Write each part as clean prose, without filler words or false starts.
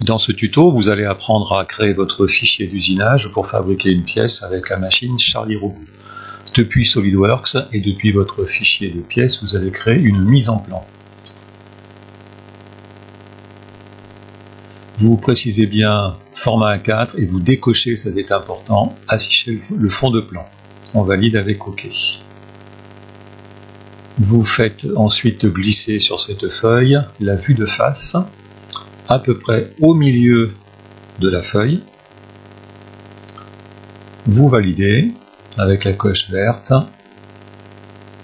Dans ce tuto, vous allez apprendre à créer votre fichier d'usinage pour fabriquer une pièce avec la machine Charlie Robot. Depuis SolidWorks et depuis votre fichier de pièces, vous allez créer une mise en plan. Vous précisez bien format A4 et vous décochez, ça c'est important, afficher le fond de plan. On valide avec OK. Vous faites ensuite glisser sur cette feuille la vue de face, à peu près au milieu de la feuille. Vous validez avec la coche verte.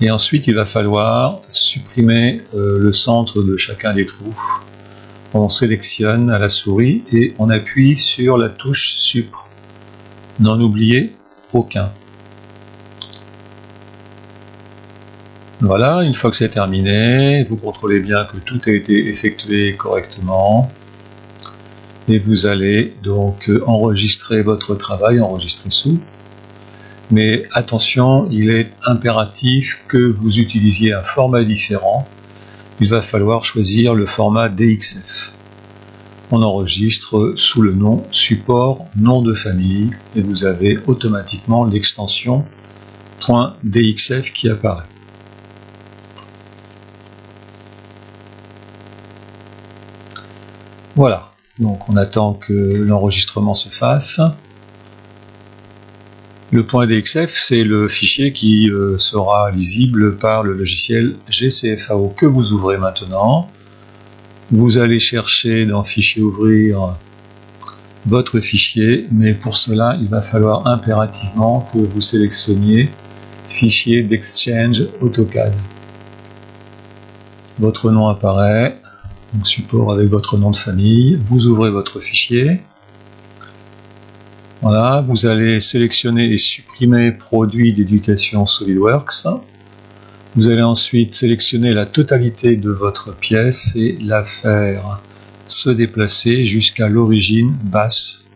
Et ensuite, il va falloir supprimer le centre de chacun des trous. On sélectionne à la souris et on appuie sur la touche Supr. N'en oubliez aucun. Voilà, une fois que c'est terminé, vous contrôlez bien que tout a été effectué correctement. Et vous allez donc enregistrer votre travail, enregistrer sous. Mais attention, il est impératif que vous utilisiez un format différent. Il va falloir choisir le format DXF. On enregistre sous le nom support nom de famille et vous avez automatiquement l'extension .dxf qui apparaît. Voilà, donc on attend que l'enregistrement se fasse. Le .dxf, c'est le fichier qui sera lisible par le logiciel GCFAO que vous ouvrez maintenant. Vous allez chercher dans Fichier ouvrir votre fichier, mais pour cela, il va falloir impérativement que vous sélectionniez Fichier d'Exchange AutoCAD. Votre nom apparaît. Donc support avec votre nom de famille, vous ouvrez votre fichier. Voilà, vous allez sélectionner et supprimer produit d'éducation SolidWorks. Vous allez ensuite sélectionner la totalité de votre pièce et la faire se déplacer jusqu'à l'origine basse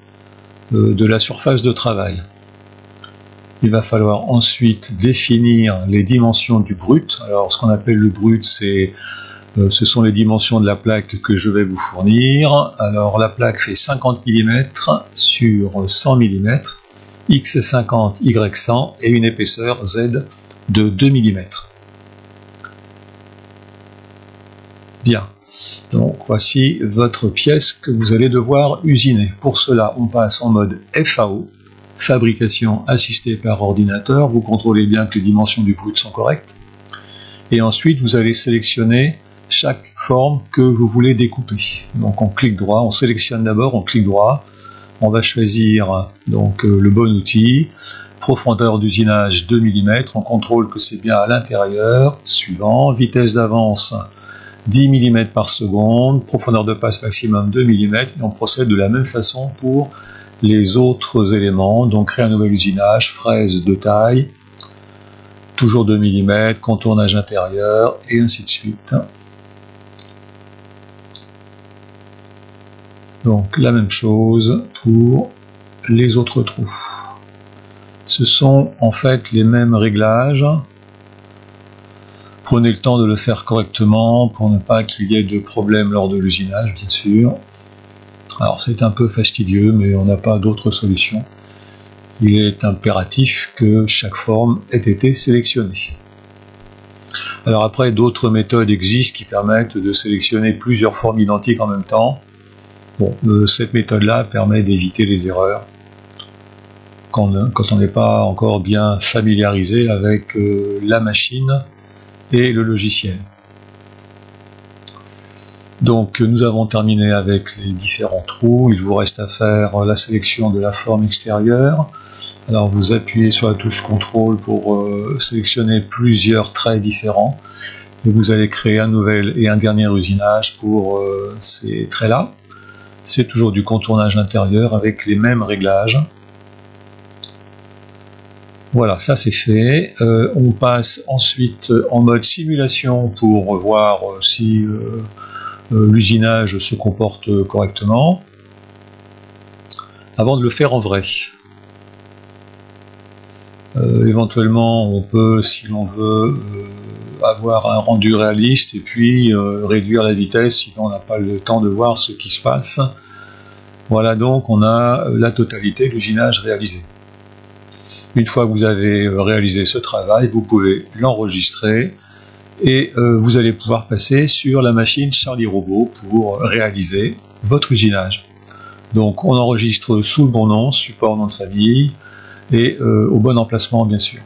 de la surface de travail. Il va falloir ensuite définir les dimensions du brut. Alors ce qu'on appelle le brut, ce sont les dimensions de la plaque que je vais vous fournir. Alors la plaque fait 50 mm sur 100 mm, X50, Y100 et une épaisseur Z de 2 mm. Bien, donc voici votre pièce que vous allez devoir usiner. Pour cela, on passe en mode FAO, fabrication assistée par ordinateur. Vous contrôlez bien que les dimensions du brut sont correctes. Et ensuite, vous allez sélectionner chaque forme que vous voulez découper. Donc on clique droit, on sélectionne d'abord, on clique droit, on va choisir donc le bon outil, profondeur d'usinage 2 mm, on contrôle que c'est bien à l'intérieur, suivant, vitesse d'avance 10 mm par seconde, profondeur de passe maximum 2 mm, et on procède de la même façon pour les autres éléments, donc créer un nouvel usinage, fraise de taille, toujours 2 mm, contournage intérieur, et ainsi de suite. Donc la même chose pour les autres trous. Ce sont en fait les mêmes réglages. Prenez le temps de le faire correctement pour ne pas qu'il y ait de problème lors de l'usinage, bien sûr. Alors c'est un peu fastidieux, mais on n'a pas d'autre solution. Il est impératif que chaque forme ait été sélectionnée. Alors après, d'autres méthodes existent qui permettent de sélectionner plusieurs formes identiques en même temps. Bon, cette méthode-là permet d'éviter les erreurs quand on n'est pas encore bien familiarisé avec la machine et le logiciel. Donc nous avons terminé avec les différents trous. Il vous reste à faire la sélection de la forme extérieure. Alors vous appuyez sur la touche CTRL pour sélectionner plusieurs traits différents. Et vous allez créer un nouvel et un dernier usinage pour ces traits-là. C'est toujours du contournage intérieur avec les mêmes réglages. Voilà, ça c'est fait. On passe ensuite en mode simulation pour voir si l'usinage se comporte correctement, avant de le faire en vrai. Éventuellement, on peut, si l'on veut, avoir un rendu réaliste et puis réduire la vitesse si on n'a pas le temps de voir ce qui se passe. Voilà, donc on a la totalité de l'usinage réalisé. Une fois que vous avez réalisé ce travail, vous pouvez l'enregistrer et vous allez pouvoir passer sur la machine Charlie Robot pour réaliser votre usinage. Donc on enregistre sous le bon nom, support nom de famille et au bon emplacement bien sûr.